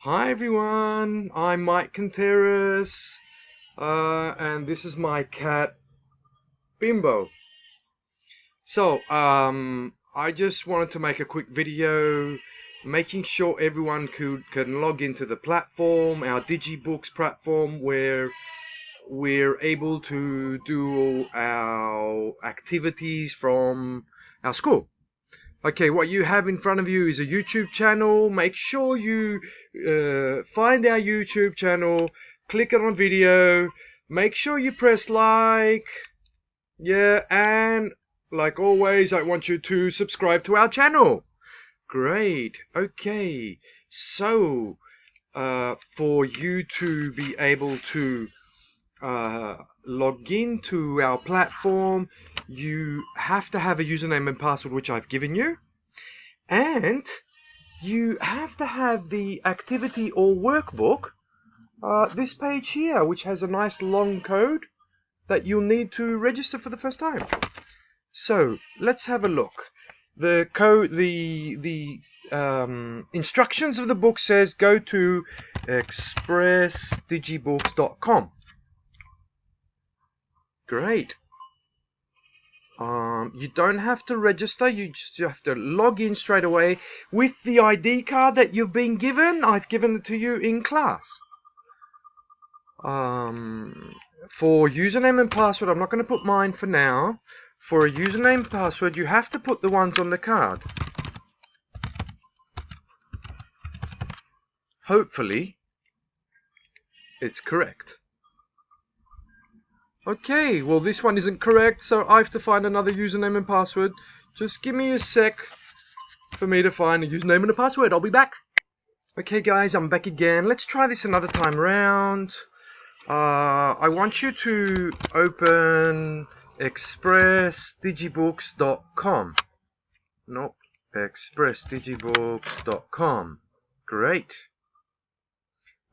Hi everyone, I'm Mike Kenteris, and this is my cat Bimbo. So, I just wanted to make a quick video making sure everyone can log into the platform, our DigiBooks platform, where we're able to do our activities from our school. Okay, what you have in front of you is a YouTube channel. Make sure you find our YouTube channel, click on video, make sure you press like, and like always, I want you to subscribe to our channel. Great. Okay, so for you to be able to log into our platform, you have to have a username and password, which I've given you, and you have to have the activity or workbook, this page here, which has a nice long code that you'll need to register for the first time. So let's have a look. The code, the instructions of the book says go to expressdigibooks.com. Great. You don't have to register, you just have to log in straight away with the ID card that you've been given. I've given it to you in class. For username and password, I'm not going to put mine for now. For a username and password, you have to put the ones on the card. Hopefully, it's correct. Okay, well this one isn't correct, so I have to find another username and password. Just give me a sec for me to find a username and a password. I'll be back. Okay guys, I'm back again. Let's try this another time round. I want you to open expressdigibooks.com. Nope, expressdigibooks.com. Great.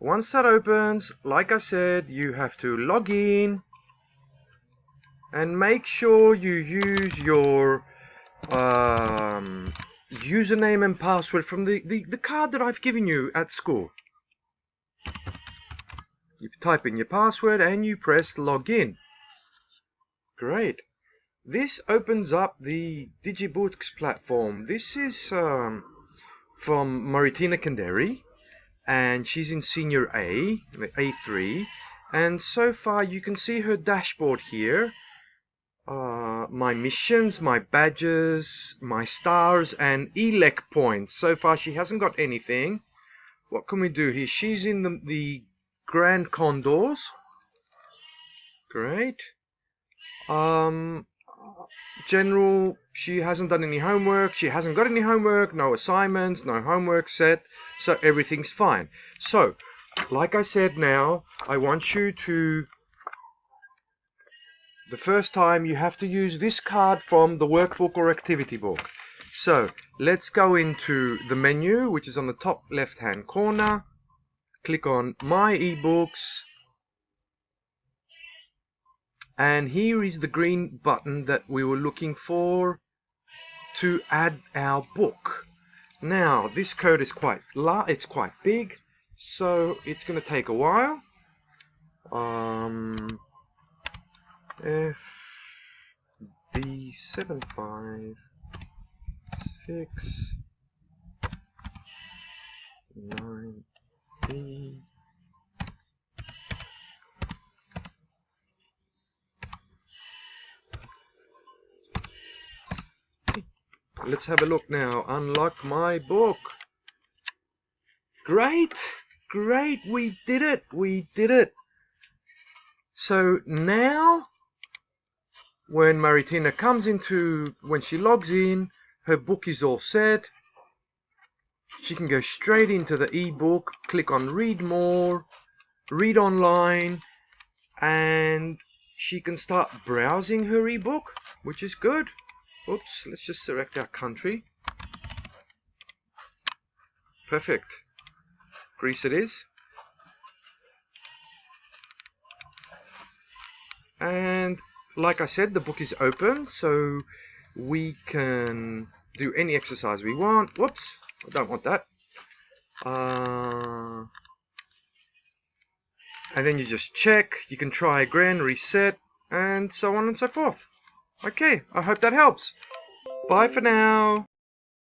Once that opens, like I said, you have to log in. And make sure you use your username and password from the card that I've given you at school. You type in your password and you press login. Great. This opens up the DigiBooks platform. This is from Maritina Kenderi, and she's in Senior A, A3. And so far you can see her dashboard here. My missions, my badges, my stars, and elec points. So far she hasn't got anything. What can we do here? She's in the Grand Condors. Great. General, she hasn't done any homework. She hasn't got any homework, no assignments, no homework set. So everything's fine. So, like I said, now I want you to, the first time you have to use this card from the workbook or activity book. So let's go into the menu, which is on the top left hand corner. Click on My eBooks, and here is the green button that we were looking for to add our book. Now this code is quite large, it's quite big, so it's going to take a while. FB756 9B. Let's have a look now. Unlock my book. Great, great, we did it, we did it. So now when Maritina comes into, when she logs in, her book is all set. She can go straight into the ebook, click on read more, read online, and she can start browsing her ebook, which is good. Oops, let's just select our country. Perfect. Greece it is. And like I said, the book is open, so we can do any exercise we want. Whoops, I don't want that. and then you just check, you can try again, reset, and so on and so forth. Okay, I hope that helps. Bye for now.